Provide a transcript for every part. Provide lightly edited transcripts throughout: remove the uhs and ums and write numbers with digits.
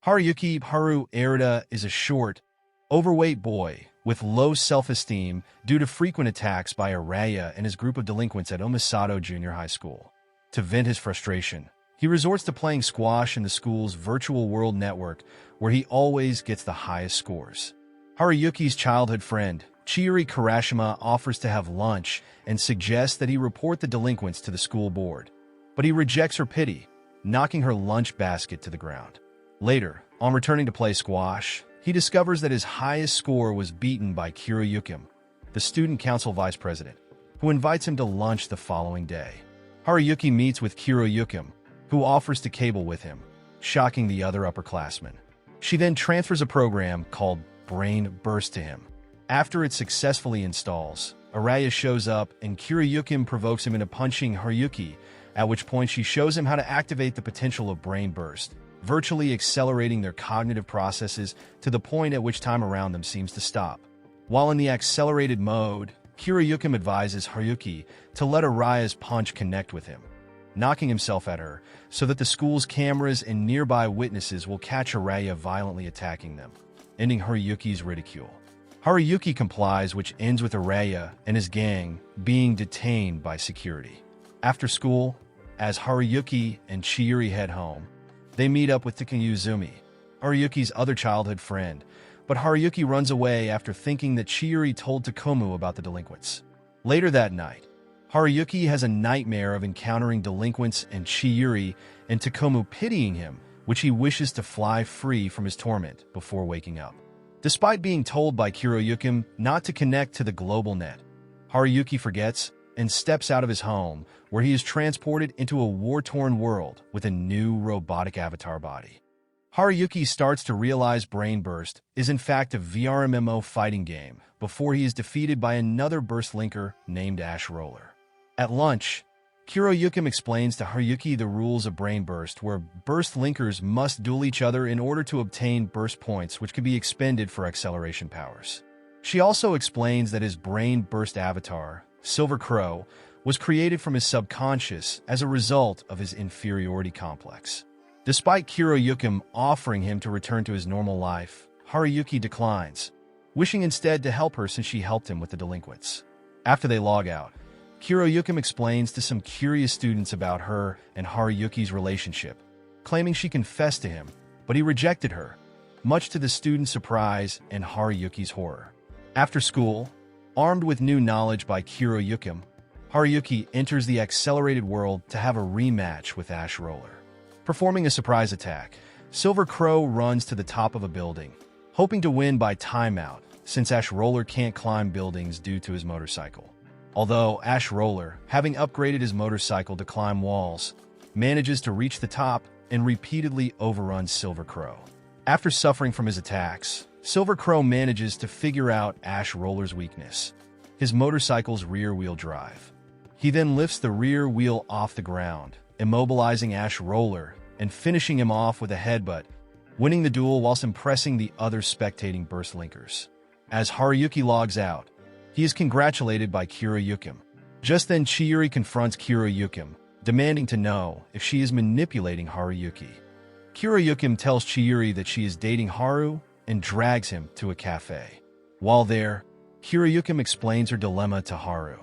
Haru Arita is a short, overweight boy with low self-esteem due to frequent attacks by Araya and his group of delinquents at Omisato Junior High School. To vent his frustration, he resorts to playing squash in the school's virtual world network, where he always gets the highest scores. Haruyuki's childhood friend, Chiyuri Karashima, offers to have lunch and suggests that he report the delinquents to the school board. But he rejects her pity, knocking her lunch basket to the ground. Later, on returning to play squash, he discovers that his highest score was beaten by Kiroyukim, the student council vice president, who invites him to lunch the following day. Haruyuki meets with Kiroyukim, who offers to cable with him, shocking the other upperclassmen. She then transfers a program called Brain Burst to him. After it successfully installs, Araya shows up and Kiroyukim provokes him into punching Haruyuki, at which point she shows him how to activate the potential of Brain Burst, virtually accelerating their cognitive processes to the point at which time around them seems to stop. While in the accelerated mode, Kiroyukim advises Haruyuki to let Araya's punch connect with him, knocking himself at her so that the school's cameras and nearby witnesses will catch Araya violently attacking them, ending Haruyuki's ridicule. Haruyuki complies, which ends with Araya and his gang being detained by security. After school, as Haruyuki and Chiyuri head home, they meet up with Takayuzumi, Haruyuki's other childhood friend, but Haruyuki runs away after thinking that Chiyuri told Takomu about the delinquents. Later that night, Haruyuki has a nightmare of encountering delinquents and Chiyuri and Takomu pitying him, which he wishes to fly free from his torment before waking up. Despite being told by Kiroyukim not to connect to the global net, Haruyuki forgets and steps out of his home, where he is transported into a war-torn world with a new robotic avatar body. Haruyuki starts to realize Brain Burst is in fact a VRMMO fighting game before he is defeated by another burst linker named Ash Roller. At lunch, Kiroyukim explains to Haruyuki the rules of Brain Burst, where burst linkers must duel each other in order to obtain burst points, which can be expended for acceleration powers. She also explains that his Brain Burst avatar, Silver Crow, was created from his subconscious as a result of his inferiority complex. Despite Kiroyukim offering him to return to his normal life, Haruyuki declines, wishing instead to help her since she helped him with the delinquents. After they log out, Kiroyukim explains to some curious students about her and Haruyuki's relationship, claiming she confessed to him, but he rejected her, much to the students' surprise and Haruyuki's horror. After school, armed with new knowledge by Kiroyukim, Haruyuki enters the accelerated world to have a rematch with Ash Roller. Performing a surprise attack, Silver Crow runs to the top of a building, hoping to win by timeout since Ash Roller can't climb buildings due to his motorcycle. Although Ash Roller, having upgraded his motorcycle to climb walls, manages to reach the top and repeatedly overruns Silver Crow. After suffering from his attacks, Silver Crow manages to figure out Ash Roller's weakness, his motorcycle's rear-wheel drive. He then lifts the rear wheel off the ground, immobilizing Ash Roller and finishing him off with a headbutt, winning the duel whilst impressing the other spectating burst linkers. As Haruyuki logs out, he is congratulated by Kiroyukim. Just then Chiyuri confronts Kiroyukim, demanding to know if she is manipulating Haruyuki. Kiroyukim tells Chiyuri that she is dating Haru and drags him to a cafe. While there, Kiroyukim explains her dilemma to Haru.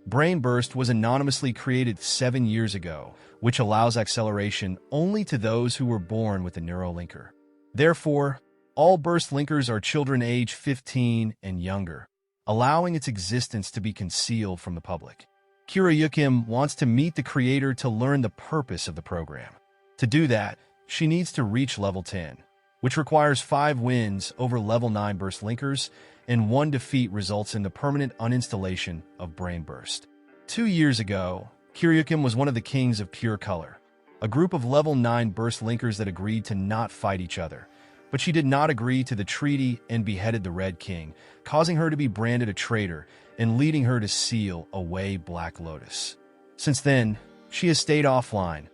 Brain Burst was anonymously created 7 years ago, which allows acceleration only to those who were born with a neurolinker. Therefore, all burst linkers are children age 15 and younger, allowing its existence to be concealed from the public. Kiroyukim wants to meet the creator to learn the purpose of the program. To do that, she needs to reach level 10, which requires 5 wins over level 9 burst linkers, and 1 defeat results in the permanent uninstallation of Brain Burst. 2 years ago, Kiroyukim was one of the kings of Pure Color, a group of level 9 burst linkers that agreed to not fight each other, but she did not agree to the treaty and beheaded the Red King, causing her to be branded a traitor and leading her to seal away Black Lotus. Since then, she has stayed offline,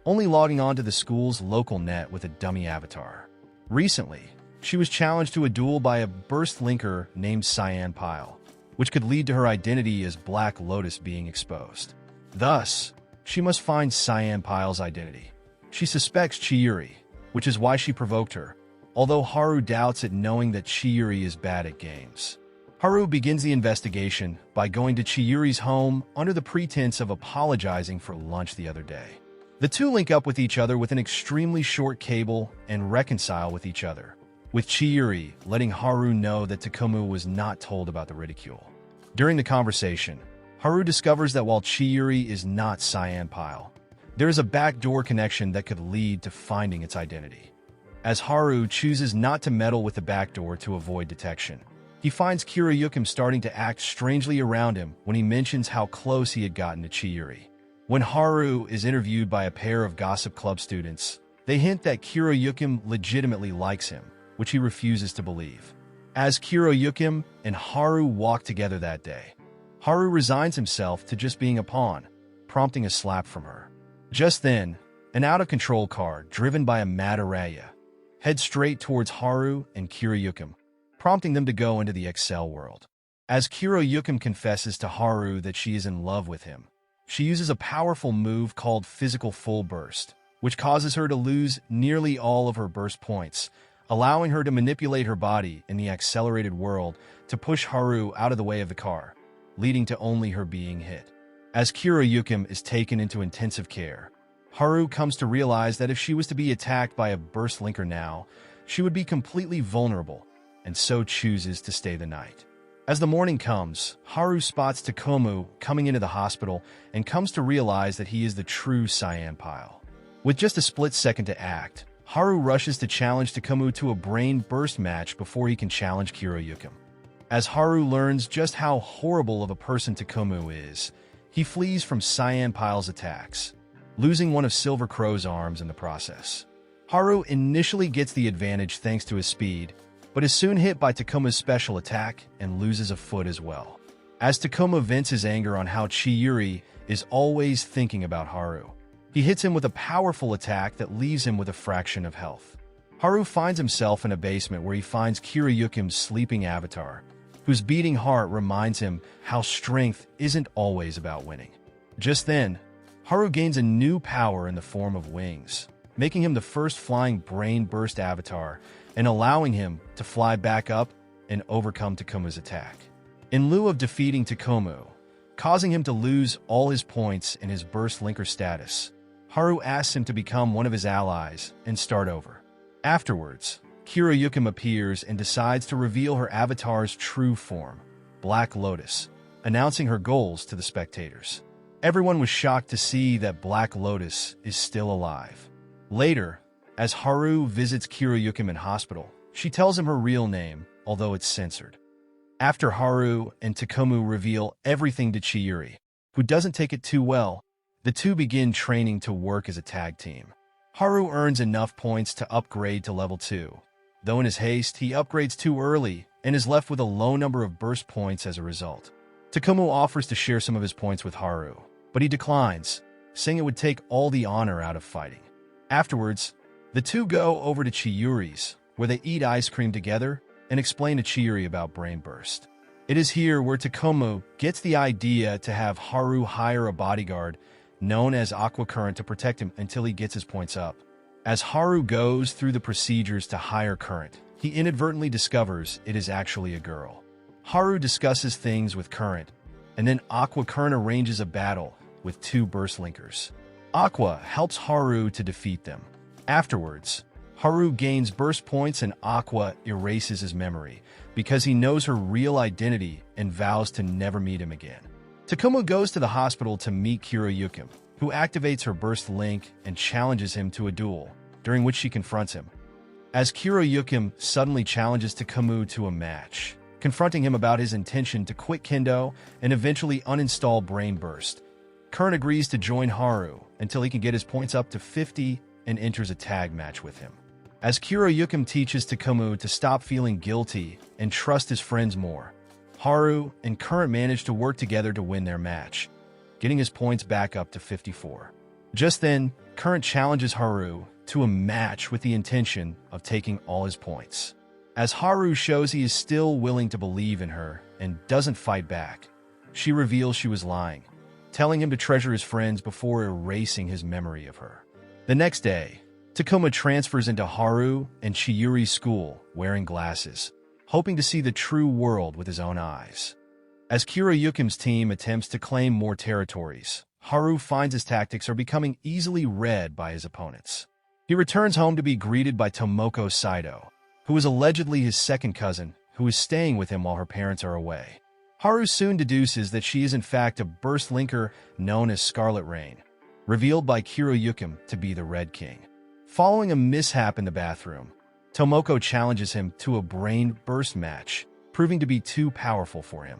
only logging onto the school's local net with a dummy avatar. Recently, she was challenged to a duel by a burst linker named Cyan Pile, which could lead to her identity as Black Lotus being exposed. Thus, she must find Cyan Pile's identity. She suspects Chiyuri, which is why she provoked her, although Haru doubts it knowing that Chiyuri is bad at games. Haru begins the investigation by going to Chiyuri's home under the pretense of apologizing for lunch the other day. The two link up with each other with an extremely short cable and reconcile with each other, with Chiyuri letting Haru know that Takumu was not told about the ridicule. During the conversation, Haru discovers that while Chiyuri is not Cyan Pile, there is a backdoor connection that could lead to finding its identity. As Haru chooses not to meddle with the backdoor to avoid detection, he finds Kiryukim starting to act strangely around him when he mentions how close he had gotten to Chiyuri. When Haru is interviewed by a pair of Gossip Club students, they hint that Kiryukim legitimately likes him, which he refuses to believe. As Kiryukim and Haru walk together that day, Haru resigns himself to just being a pawn, prompting a slap from her. Just then, an out-of-control car driven by a mad Araya heads straight towards Haru and Kiryukim, prompting them to go into the Excel world. As Kiryukim confesses to Haru that she is in love with him, she uses a powerful move called Physical Full Burst, which causes her to lose nearly all of her burst points, allowing her to manipulate her body in the accelerated world to push Haru out of the way of the car, leading to only her being hit. As Kiryukim is taken into intensive care, Haru comes to realize that if she was to be attacked by a burst linker now, she would be completely vulnerable, and so chooses to stay the night. As the morning comes, Haru spots Takumu coming into the hospital and comes to realize that he is the true Cyan Pile. With just a split second to act, Haru rushes to challenge Takumu to a brain burst match before he can challenge Kiryukim. As Haru learns just how horrible of a person Takumu is, he flees from Cyan Pile's attacks, losing one of Silver Crow's arms in the process. Haru initially gets the advantage thanks to his speed, but is soon hit by Takumu's special attack and loses a foot as well. As Takumu vents his anger on how Chiyuri is always thinking about Haru, he hits him with a powerful attack that leaves him with a fraction of health. Haru finds himself in a basement where he finds Kiryukim's sleeping avatar, whose beating heart reminds him how strength isn't always about winning. Just then, Haru gains a new power in the form of wings, making him the first flying brain burst avatar and allowing him to fly back up and overcome Takumu's attack. In lieu of defeating Takumu, causing him to lose all his points in his burst linker status, Haru asks him to become one of his allies and start over. Afterwards, Kiryukim appears and decides to reveal her avatar's true form, Black Lotus, announcing her goals to the spectators. Everyone was shocked to see that Black Lotus is still alive. Later, as Haru visits Kiryukim in hospital, she tells him her real name, although it's censored. After Haru and Takumu reveal everything to Chiyuri, who doesn't take it too well, the two begin training to work as a tag team. Haru earns enough points to upgrade to level 2, though in his haste, he upgrades too early and is left with a low number of burst points as a result. Takumu offers to share some of his points with Haru, but he declines, saying it would take all the honor out of fighting. Afterwards, the two go over to Chiyuri's, where they eat ice cream together and explain to Chiyuri about Brain Burst. It is here where Takumu gets the idea to have Haru hire a bodyguard known as Aqua Current to protect him until he gets his points up. As Haru goes through the procedures to hire Current, he inadvertently discovers it is actually a girl. Haru discusses things with Current, and then Aqua Current arranges a battle with two burst linkers. Aqua helps Haru to defeat them. Afterwards, Haru gains burst points and Aqua erases his memory because he knows her real identity and vows to never meet him again. Takumu goes to the hospital to meet Kiryukim, who activates her burst link and challenges him to a duel, during which she confronts him. As Kiryukim suddenly challenges Takumu to a match, confronting him about his intention to quit Kendo and eventually uninstall Brain Burst, Current agrees to join Haru until he can get his points up to 50 and enters a tag match with him. As Kiryukim teaches Takumu to stop feeling guilty and trust his friends more, Haru and Current manage to work together to win their match, getting his points back up to 54. Just then, Current challenges Haru to a match with the intention of taking all his points. As Haru shows he is still willing to believe in her and doesn't fight back, she reveals she was lying, telling him to treasure his friends before erasing his memory of her. The next day, Takuma transfers into Haru and Chiyuri's school wearing glasses, hoping to see the true world with his own eyes. As Kiryukim's team attempts to claim more territories, Haru finds his tactics are becoming easily read by his opponents. He returns home to be greeted by Tomoko Saito, who is allegedly his second cousin, who is staying with him while her parents are away. Haru soon deduces that she is in fact a burst linker known as Scarlet Rain, revealed by Kiryukim to be the Red King. Following a mishap in the bathroom, Tomoko challenges him to a brain burst match, proving to be too powerful for him.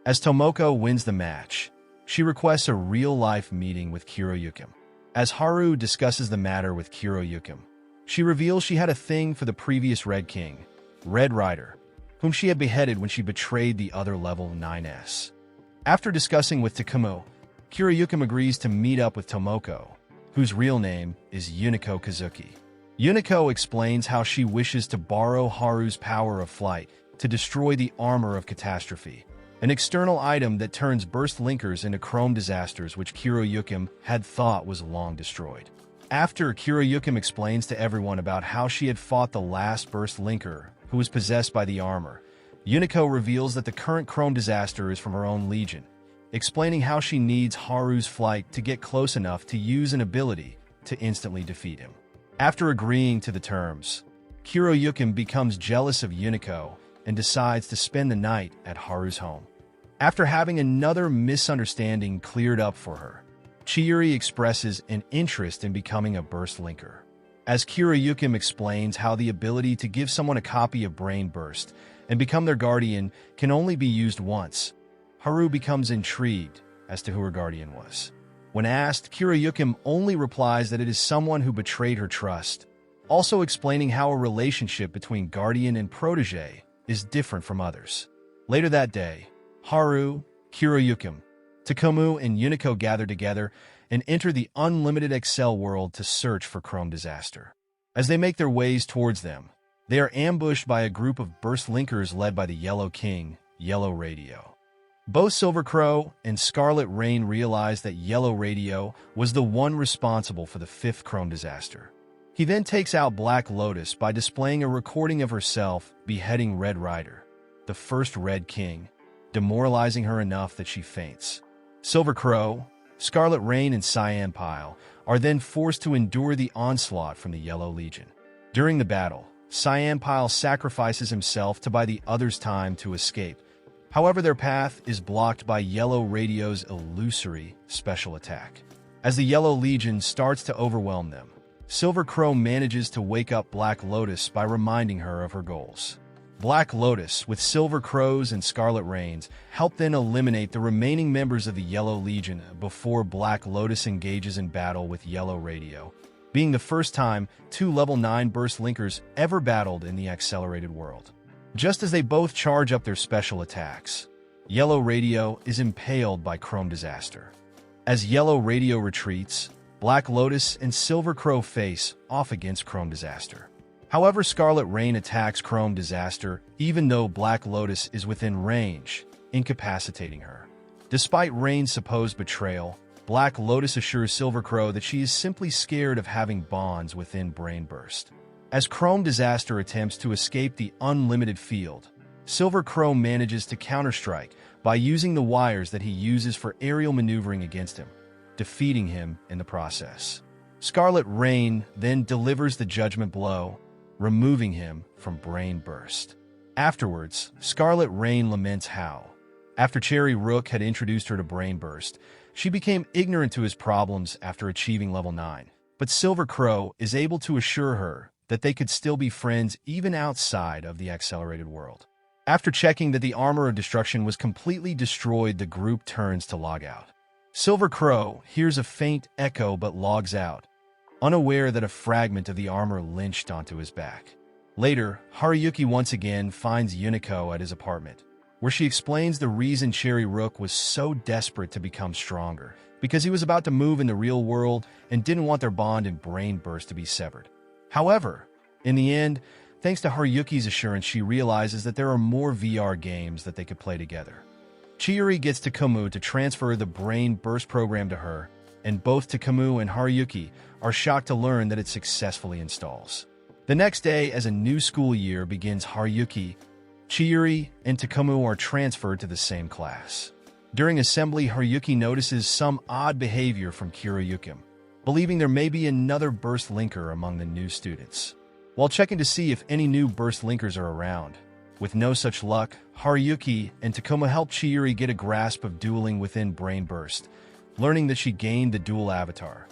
As Tomoko wins the match, she requests a real-life meeting with Kiryukim. As Haru discusses the matter with Kiryukim, she reveals she had a thing for the previous Red King, Red Rider, whom she had beheaded when she betrayed the other level 9S. After discussing with Takuma, Kiryukim agrees to meet up with Tomoko, whose real name is Yuniko Kazuki. Yuniko explains how she wishes to borrow Haru's power of flight to destroy the armor of catastrophe, an external item that turns burst linkers into chrome disasters which Kiryukim had thought was long destroyed. After Kiryukim explains to everyone about how she had fought the last burst linker who was possessed by the armor, Yuniko reveals that the current chrome disaster is from her own legion, explaining how she needs Haru's flight to get close enough to use an ability to instantly defeat him. After agreeing to the terms, Kiryukim becomes jealous of Yuniko and decides to spend the night at Haru's home. After having another misunderstanding cleared up for her, Chiyuri expresses an interest in becoming a burst linker. As Kiryukim explains how the ability to give someone a copy of Brain Burst and become their guardian can only be used once, Haru becomes intrigued as to who her guardian was. When asked, Kiryukim only replies that it is someone who betrayed her trust, also explaining how a relationship between guardian and protege is different from others. Later that day, Haru, Kiryukim, Takuma, and Yuniko gather together and enter the unlimited Excel world to search for Chrome Disaster. As they make their ways towards them, they are ambushed by a group of burst linkers led by the Yellow King, Yellow Radio. Both Silver Crow and Scarlet Rain realize that Yellow Radio was the one responsible for the 5th Chrome Disaster. He then takes out Black Lotus by displaying a recording of herself beheading Red Rider, the first Red King, demoralizing her enough that she faints. Silver Crow, Scarlet Rain, and Cyan Pile are then forced to endure the onslaught from the Yellow Legion. During the battle, Cyan Pile sacrifices himself to buy the others time to escape. However, their path is blocked by Yellow Radio's illusory special attack. As the Yellow Legion starts to overwhelm them, Silver Crow manages to wake up Black Lotus by reminding her of her goals. Black Lotus, with Silver Crows and Scarlet Rains, help then eliminate the remaining members of the Yellow Legion before Black Lotus engages in battle with Yellow Radio, being the first time 2 level 9 burst linkers ever battled in the accelerated world. Just as they both charge up their special attacks, Yellow Radio is impaled by Chrome Disaster. As Yellow Radio retreats, Black Lotus and Silver Crow face off against Chrome Disaster. However, Scarlet Rain attacks Chrome Disaster even though Black Lotus is within range, incapacitating her. Despite Rain's supposed betrayal, Black Lotus assures Silver Crow that she is simply scared of having bonds within Brain Burst. As Chrome Disaster attempts to escape the unlimited field, Silver Crow manages to counterstrike by using the wires that he uses for aerial maneuvering against him, defeating him in the process. Scarlet Rain then delivers the judgment blow, removing him from Brain Burst. Afterwards, Scarlet Rain laments how, after Cherry Rook had introduced her to Brain Burst, she became ignorant to his problems after achieving level 9. But Silver Crow is able to assure her that they could still be friends even outside of the accelerated world. After checking that the Armor of Destruction was completely destroyed, the group turns to log out. Silver Crow hears a faint echo but logs out, unaware that a fragment of the armor lynched onto his back. Later, Haruyuki once again finds Yuniko at his apartment, where she explains the reason Cherry Rook was so desperate to become stronger, because he was about to move in the real world and didn't want their bond in Brain Burst to be severed. However, in the end, thanks to Haruyuki's assurance, she realizes that there are more VR games that they could play together. Chiyuri gets Takuma to transfer the Brain Burst program to her, and both Takumu and Haruyuki are shocked to learn that it successfully installs. The next day, as a new school year begins, Haruyuki, Chiyuri, and Takumu are transferred to the same class. During assembly, Haruyuki notices some odd behavior from Kiryukim, believing there may be another burst linker among the new students. While checking to see if any new burst linkers are around, with no such luck, Haruyuki and Takumu help Chiyuri get a grasp of dueling within Brain Burst, learning that she gained the dual avatar,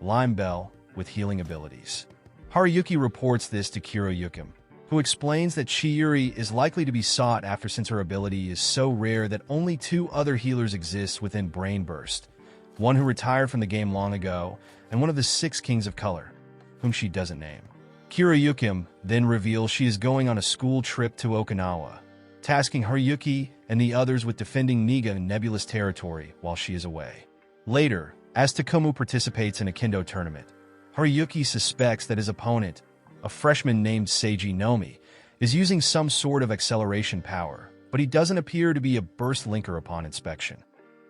Lime Bell, with healing abilities. Haruyuki reports this to Kiryukim, who explains that Chiyuri is likely to be sought after since her ability is so rare that only 2 other healers exist within Brain Burst, one who retired from the game long ago, and one of the 6 Kings of Color, whom she doesn't name. Kiryukim then reveals she is going on a school trip to Okinawa, tasking Haruyuki and the others with defending Niga in Nebulous territory while she is away. Later, as Takumu participates in a kendo tournament, Haruyuki suspects that his opponent, a freshman named Seiji Nomi, is using some sort of acceleration power, but he doesn't appear to be a burst linker upon inspection.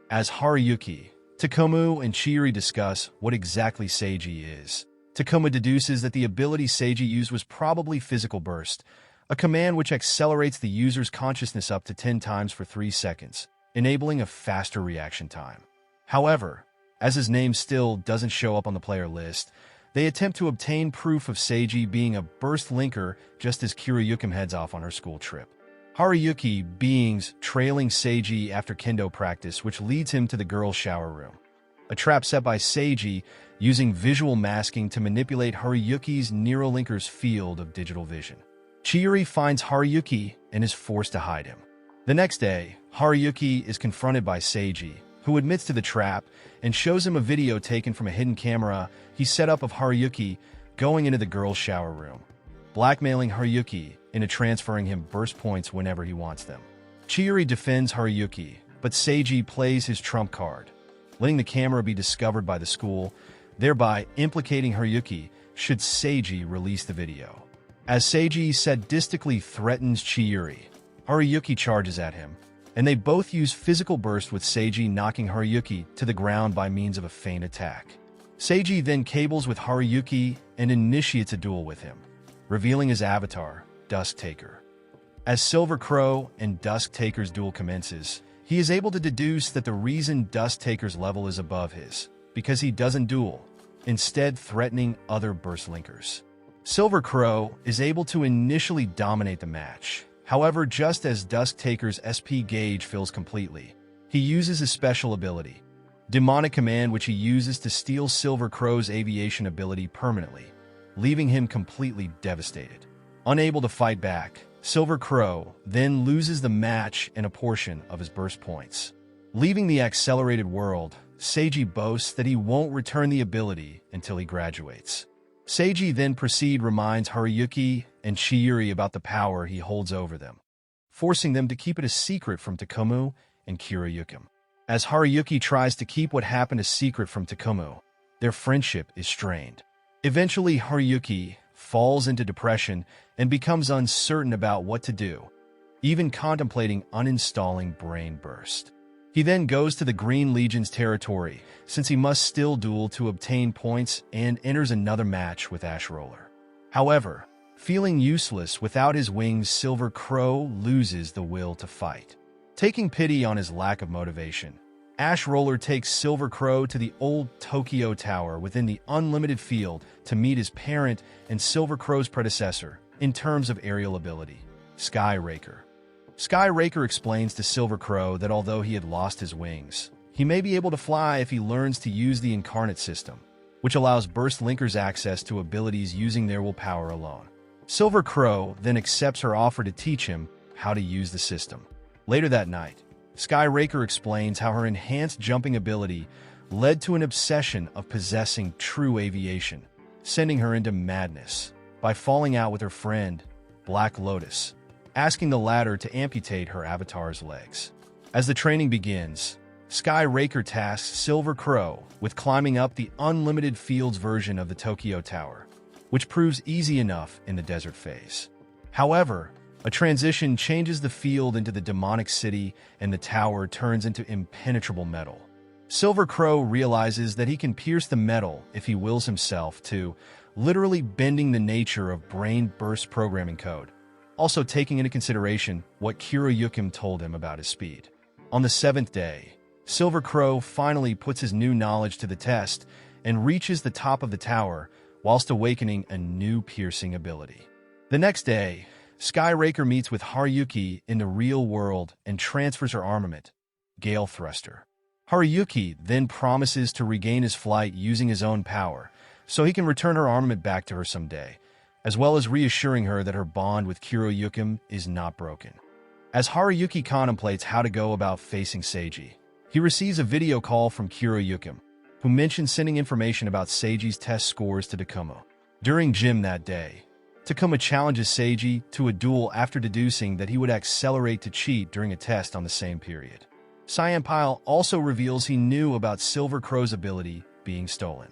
As Haruyuki, Takumu, and Chiyuri discuss what exactly Seiji is, Takumu deduces that the ability Seiji used was probably Physical Burst, a command which accelerates the user's consciousness up to 10 times for 3 seconds, enabling a faster reaction time. However, as his name still doesn't show up on the player list, they attempt to obtain proof of Seiji being a burst linker just as Kiryukim heads off on her school trip. Haruyuki beings trailing Seiji after kendo practice, which leads him to the girls' shower room. A trap set by Seiji using visual masking to manipulate Haruyuki's Neurolinker's field of digital vision. Chiyuri finds Haruyuki and is forced to hide him. The next day, Haruyuki is confronted by Seiji, who admits to the trap and shows him a video taken from a hidden camera he set up of Haruyuki going into the girls' shower room, blackmailing Haruyuki into transferring him burst points whenever he wants them. Chiyuri defends Haruyuki, but Seiji plays his trump card, letting the camera be discovered by the school, thereby implicating Haruyuki should Seiji release the video. As Seiji sadistically threatens Chiyuri, Haruyuki charges at him, and they both use Physical Burst with Seiji knocking Haruyuki to the ground by means of a feint attack. Seiji then cables with Haruyuki and initiates a duel with him, revealing his avatar, Dusk Taker. As Silver Crow and Dusk Taker's duel commences, he is able to deduce that the reason Dusk Taker's level is above his, because he doesn't duel, instead threatening other burst linkers. Silver Crow is able to initially dominate the match. However, just as Dusk Taker's SP gauge fills completely, he uses his special ability, Demonic Command, which he uses to steal Silver Crow's aviation ability permanently, leaving him completely devastated. Unable to fight back, Silver Crow then loses the match and a portion of his burst points. Leaving the accelerated world, Seiji boasts that he won't return the ability until he graduates. Seiji then reminds Haruyuki and Chiyuri about the power he holds over them, forcing them to keep it a secret from Takumu and Kiryukim. As Haruyuki tries to keep what happened a secret from Takumu, their friendship is strained. Eventually, Haruyuki falls into depression and becomes uncertain about what to do, even contemplating uninstalling Brain Burst. He then goes to the Green Legion's territory, since he must still duel to obtain points, and enters another match with Ash Roller. However, feeling useless without his wings, Silver Crow loses the will to fight. Taking pity on his lack of motivation, Ash Roller takes Silver Crow to the old Tokyo Tower within the Unlimited Field to meet his parent and Silver Crow's predecessor in terms of aerial ability, Sky Raker. Sky Raker explains to Silver Crow that although he had lost his wings, he may be able to fly if he learns to use the Incarnate System, which allows Burst Linkers access to abilities using their willpower alone. Silver Crow then accepts her offer to teach him how to use the system. Later that night, Sky Raker explains how her enhanced jumping ability led to an obsession of possessing true aviation, sending her into madness by falling out with her friend, Black Lotus, asking the latter to amputate her avatar's legs. As the training begins, Sky Raker tasks Silver Crow with climbing up the Unlimited Fields version of the Tokyo Tower, which proves easy enough in the desert phase. However, a transition changes the field into the demonic city and the tower turns into impenetrable metal. Silver Crow realizes that he can pierce the metal if he wills himself to, literally bending the nature of brain burst programming code, also taking into consideration what Kiroyukim told him about his speed. On the 7th day, Silver Crow finally puts his new knowledge to the test and reaches the top of the tower whilst awakening a new piercing ability. The next day, Skyraker meets with Haruyuki in the real world and transfers her armament, Gale Thruster. Haruyuki then promises to regain his flight using his own power, so he can return her armament back to her someday, as well as reassuring her that her bond with Kiroyukim is not broken. As Haruyuki contemplates how to go about facing Seiji, he receives a video call from Kiroyukim, who mentions sending information about Seiji's test scores to Takuma. During gym that day, Takuma challenges Seiji to a duel after deducing that he would accelerate to cheat during a test on the same period. Cyan Pile also reveals he knew about Silver Crow's ability being stolen.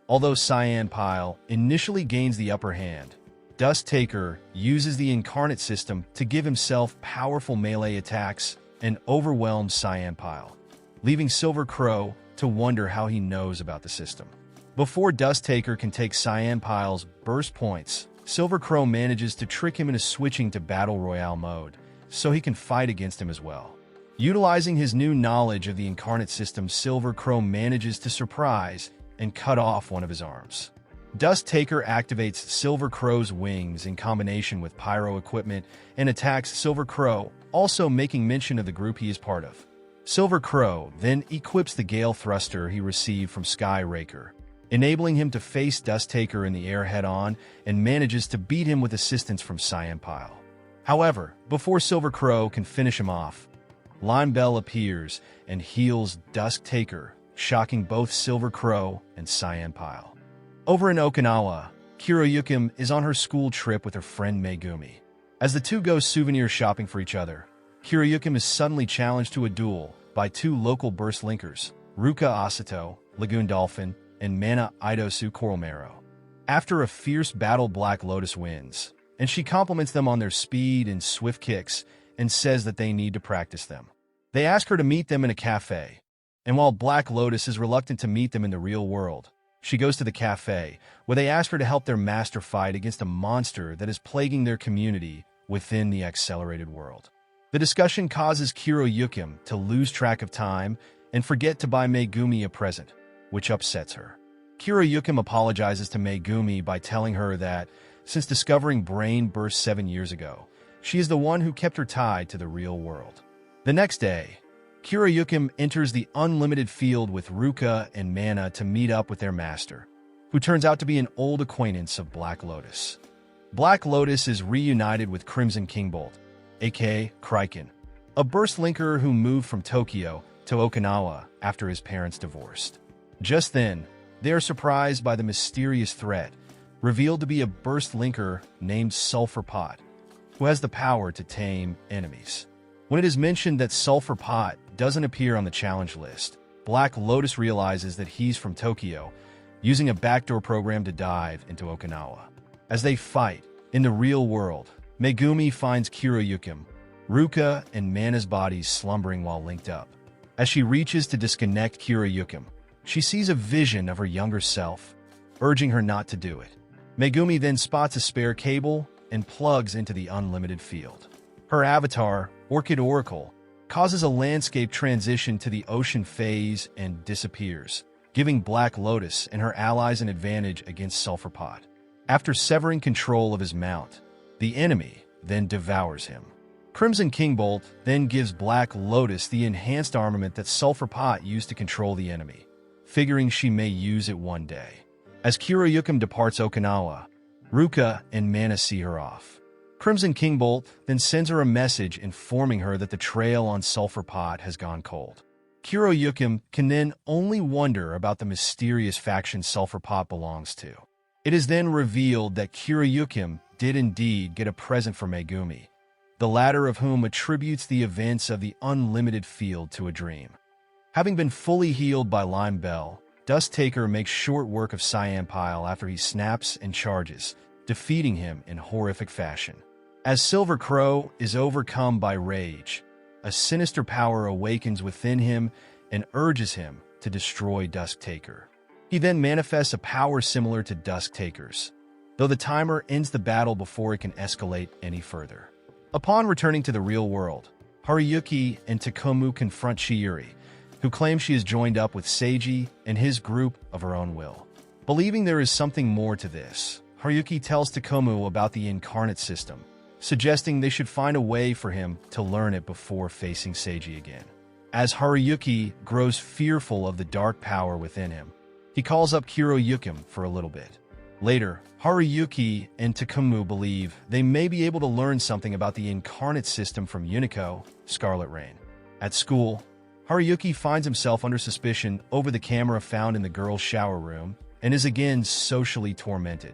Although Cyan Pile initially gains the upper hand, Dust Taker uses the Incarnate system to give himself powerful melee attacks and overwhelms Cyan Pile, leaving Silver Crow to wonder how he knows about the system. Before Dust Taker can take Cyan Pile's burst points, Silver Crow manages to trick him into switching to Battle Royale mode, so he can fight against him as well. Utilizing his new knowledge of the Incarnate system, Silver Crow manages to surprise and cut off one of his arms. Dust Taker activates Silver Crow's wings in combination with pyro equipment and attacks Silver Crow, also making mention of the group he is part of. Silver Crow then equips the Gale Thruster he received from Skyraker, enabling him to face Dust Taker in the air head-on and manages to beat him with assistance from Cyan Pile. However, before Silver Crow can finish him off, Lime Bell appears and heals Dust Taker, shocking both Silver Crow and Cyan Pile. Over in Okinawa, Kiroyukim is on her school trip with her friend Megumi. As the two go souvenir shopping for each other, Kiroyukim is suddenly challenged to a duel by two local burst linkers, Ruka Asato, Lagoon Dolphin, and Mana Idosu Coral Marrow. After a fierce battle, Black Lotus wins, and she compliments them on their speed and swift kicks and says that they need to practice them. They ask her to meet them in a cafe, and while Black Lotus is reluctant to meet them in the real world, she goes to the cafe, where they ask her to help their master fight against a monster that is plaguing their community within the accelerated world. The discussion causes Kiroyukim to lose track of time and forget to buy Megumi a present, which upsets her. Kiroyukim apologizes to Megumi by telling her that, since discovering Brain Burst 7 years ago, she is the one who kept her tied to the real world. The next day, Kiroyukim enters the unlimited field with Ruka and Mana to meet up with their master, who turns out to be an old acquaintance of Black Lotus. Black Lotus is reunited with Crimson Kingbolt, aka Kryken, a burst linker who moved from Tokyo to Okinawa after his parents divorced. Just then, they are surprised by the mysterious threat, revealed to be a burst linker named Sulphur Pot, who has the power to tame enemies. When it is mentioned that Sulphur Pot doesn't appear on the challenge list, Black Lotus realizes that he's from Tokyo, using a backdoor program to dive into Okinawa. As they fight in the real world, Megumi finds Kiroyukim, Ruka, and Mana's bodies slumbering while linked up. As she reaches to disconnect Kiroyukim, she sees a vision of her younger self, urging her not to do it. Megumi then spots a spare cable and plugs into the unlimited field. Her avatar, Orchid Oracle, causes a landscape transition to the ocean phase and disappears, giving Black Lotus and her allies an advantage against Sulphur Pot. After severing control of his mount, the enemy then devours him. Crimson Kingbolt then gives Black Lotus the enhanced armament that Sulphur Pot used to control the enemy, figuring she may use it one day. As Kiroyukim departs Okinawa, Ruka and Mana see her off. Crimson Kingbolt then sends her a message informing her that the trail on Sulphur Pot has gone cold. Kiroyukim can then only wonder about the mysterious faction Sulphur Pot belongs to. It is then revealed that Kiroyukim did indeed get a present for Megumi, the latter of whom attributes the events of the unlimited field to a dream. Having been fully healed by Lime Bell, Dust Taker makes short work of Cyan Pile after he snaps and charges, defeating him in horrific fashion. As Silver Crow is overcome by rage, a sinister power awakens within him and urges him to destroy Dusk Taker. He then manifests a power similar to Dusk Taker's, though the timer ends the battle before it can escalate any further. Upon returning to the real world, Haruyuki and Takumu confront Chiuri, who claims she has joined up with Seiji and his group of her own will. Believing there is something more to this, Haruyuki tells Takumu about the incarnate system, suggesting they should find a way for him to learn it before facing Seiji again. As Haruyuki grows fearful of the dark power within him, he calls up Kiroyukim for a little bit. Later, Haruyuki and Takumu believe they may be able to learn something about the incarnate system from Unico, Scarlet Rain. At school, Haruyuki finds himself under suspicion over the camera found in the girls' shower room and is again socially tormented,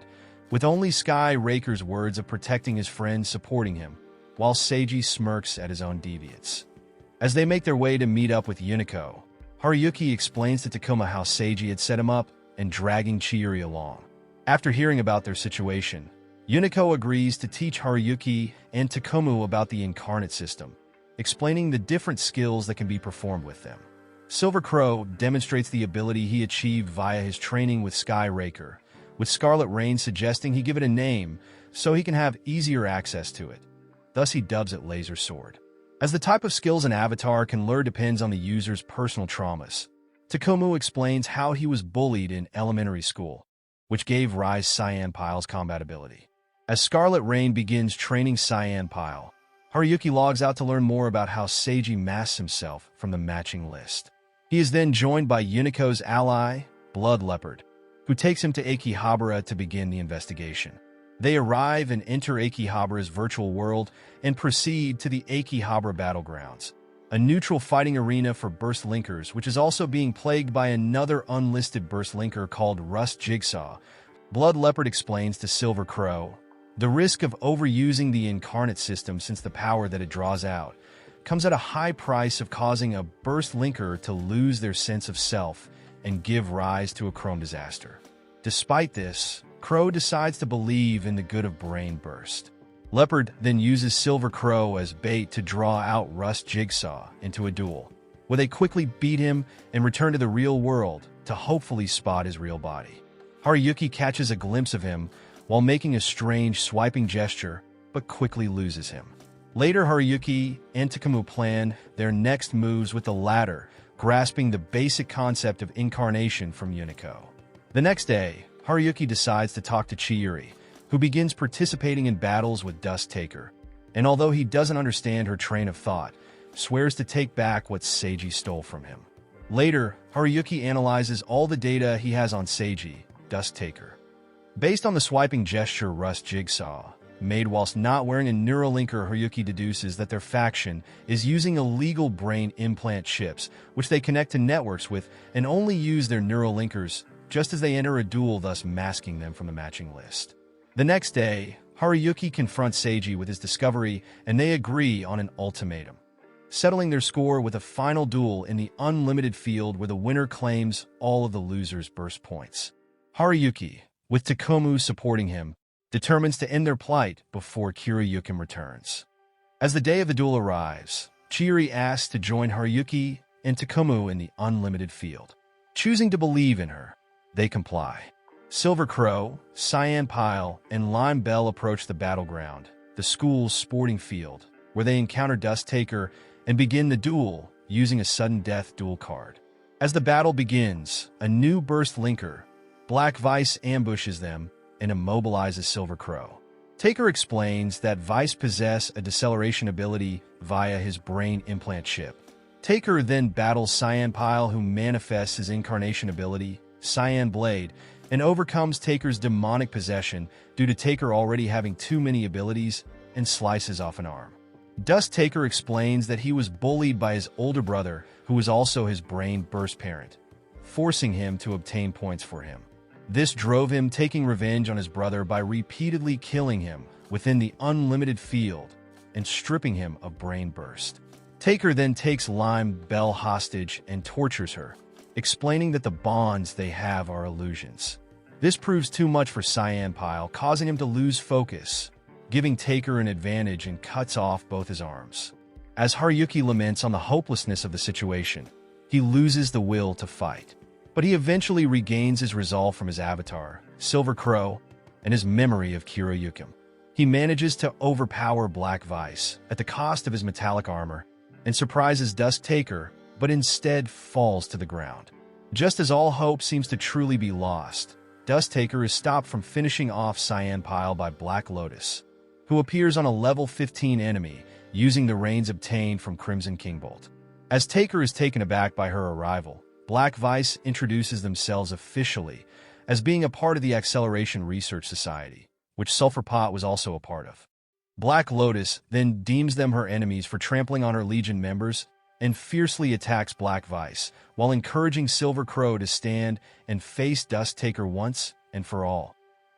with only Sky Raker's words of protecting his friends supporting him, while Seiji smirks at his own deviance. As they make their way to meet up with Unico, Haruyuki explains to Takuma how Seiji had set him up and dragging Chiuri along. After hearing about their situation, Unico agrees to teach Haruyuki and Takumu about the incarnate system, explaining the different skills that can be performed with them. Silver Crow demonstrates the ability he achieved via his training with Sky Raker, with Scarlet Rain suggesting he give it a name so he can have easier access to it. Thus he dubs it Laser Sword. As the type of skills an avatar can learn depends on the user's personal traumas, Takumu explains how he was bullied in elementary school, which gave rise Cyan Pile's combat ability. As Scarlet Rain begins training Cyan Pile, Haruyuki logs out to learn more about how Seiji masks himself from the matching list. He is then joined by Unico's ally, Blood Leopard, who takes him to Akihabara to begin the investigation. They arrive and enter Akihabara's virtual world and proceed to the Akihabara Battlegrounds, a neutral fighting arena for Burst Linkers, which is also being plagued by another unlisted Burst Linker called Rust Jigsaw. Blood Leopard explains to Silver Crow, the risk of overusing the incarnate system, since the power that it draws out comes at a high price of causing a Burst Linker to lose their sense of self and give rise to a Chrome disaster. Despite this, Crow decides to believe in the good of Brain Burst. Leopard then uses Silver Crow as bait to draw out Rust Jigsaw into a duel, where they quickly beat him and return to the real world to hopefully spot his real body. Haruyuki catches a glimpse of him while making a strange swiping gesture, but quickly loses him. Later, Haruyuki and Takumu plan their next moves, with the latter grasping the basic concept of incarnation from Unico. The next day, Haruyuki decides to talk to Chiuri, who begins participating in battles with Dusk Taker, and although he doesn't understand her train of thought, swears to take back what Seiji stole from him. Later, Haruyuki analyzes all the data he has on Seiji, Dusk Taker. Based on the swiping gesture Rust Jigsaw, made whilst not wearing a Neurolinker, Haruyuki deduces that their faction is using illegal brain implant chips, which they connect to networks with and only use their Neurolinkers just as they enter a duel, thus masking them from the matching list. The next day, Haruyuki confronts Seiji with his discovery, and they agree on an ultimatum, settling their score with a final duel in the unlimited field where the winner claims all of the losers' burst points. Haruyuki, with Takumu supporting him, determines to end their plight before Kiroyukim returns. As the day of the duel arrives, Chiuri asks to join Haruyuki and Takumu in the unlimited field. Choosing to believe in her, they comply. Silver Crow, Cyan Pile, and Lime Bell approach the battleground, the school's sporting field, where they encounter Dusk Taker and begin the duel using a sudden death duel card. As the battle begins, a new Burst Linker, Black Vice, ambushes them and immobilizes Silver Crow. Taker explains that Vice possesses a deceleration ability via his brain implant chip. Taker then battles Cyan Pile, who manifests his incarnation ability, Cyan Blade, and overcomes Taker's demonic possession due to Taker already having too many abilities, and slices off an arm. Dusk Taker explains that he was bullied by his older brother, who was also his brain burst parent, forcing him to obtain points for him. This drove him taking revenge on his brother by repeatedly killing him within the unlimited field and stripping him of brain burst. Taker then takes Lime Bell hostage and tortures her, explaining that the bonds they have are illusions. This proves too much for Cyan Pile, causing him to lose focus, giving Taker an advantage, and cuts off both his arms. As Haruyuki laments on the hopelessness of the situation, he loses the will to fight. But he eventually regains his resolve from his avatar, Silver Crow, and his memory of Kiroyukim. He manages to overpower Black Vice at the cost of his metallic armor and surprises Dusk Taker, but instead falls to the ground. Just as all hope seems to truly be lost, Dusk Taker is stopped from finishing off Cyan Pile by Black Lotus, who appears on a level 15 enemy using the reins obtained from Crimson Kingbolt. As Taker is taken aback by her arrival, Black Vice introduces themselves officially as being a part of the Acceleration Research Society, which Sulphur Pot was also a part of. Black Lotus then deems them her enemies for trampling on her Legion members and fiercely attacks Black Vice, while encouraging Silver Crow to stand and face Dusk Taker once and for all.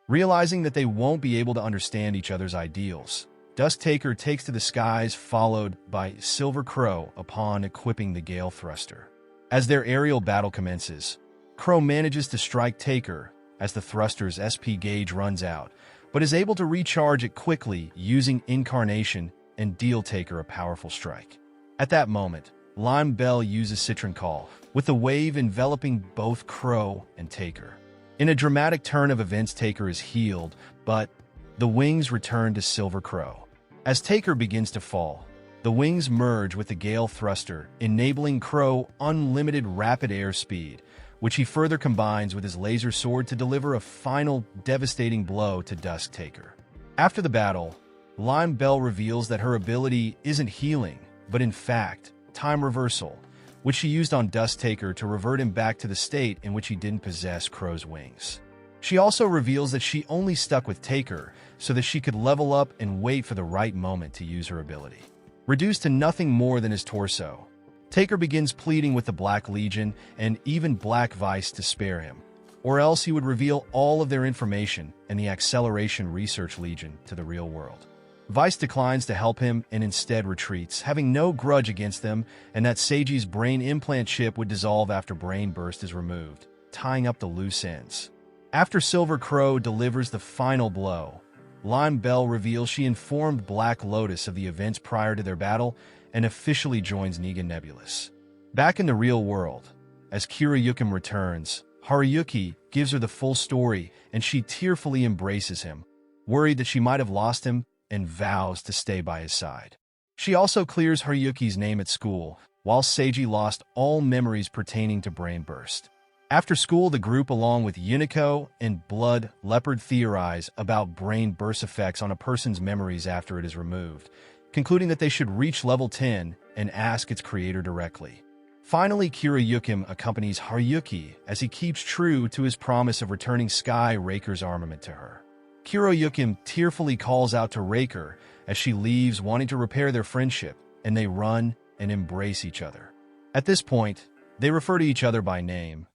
Realizing that they won't be able to understand each other's ideals, Dusk Taker takes to the skies, followed by Silver Crow upon equipping the Gale Thruster. As their aerial battle commences, Crow manages to strike Taker as the thruster's SP gauge runs out, but is able to recharge it quickly using Incarnation and deal Taker a powerful strike. At that moment, Lime Bell uses Citron Call, with the wave enveloping both Crow and Taker. In a dramatic turn of events, Taker is healed, but the wings return to Silver Crow. As Taker begins to fall, the wings merge with the Gale Thruster, enabling Crow unlimited rapid air speed, which he further combines with his laser sword to deliver a final devastating blow to Dusk Taker. After the battle, Lime Bell reveals that her ability isn't healing, but in fact, time reversal, which she used on Dusk Taker to revert him back to the state in which he didn't possess Crow's wings. She also reveals that she only stuck with Taker so that she could level up and wait for the right moment to use her ability. Reduced to nothing more than his torso, Taker begins pleading with the Black Legion and even Black Vice to spare him, or else he would reveal all of their information and the Acceleration Research Legion to the real world. Vice declines to help him and instead retreats, having no grudge against them, and that Seiji's brain implant chip would dissolve after Brain Burst is removed, tying up the loose ends. After Silver Crow delivers the final blow, Lime Bell reveals she informed Black Lotus of the events prior to their battle and officially joins Negan Nebulous. Back in the real world, as Kiroyukim returns, Haruyuki gives her the full story and she tearfully embraces him, worried that she might have lost him, and vows to stay by his side. She also clears Haruyuki's name at school, while Seiji lost all memories pertaining to Brain Burst. After school, the group, along with Unico and Blood Leopard, theorize about Brain Burst effects on a person's memories after it is removed, concluding that they should reach level 10 and ask its creator directly. Finally, Kiroyukim accompanies Haruyuki as he keeps true to his promise of returning Sky Raker's armament to her. Kiroyukim tearfully calls out to Raker as she leaves, wanting to repair their friendship, and they run and embrace each other. At this point, they refer to each other by name,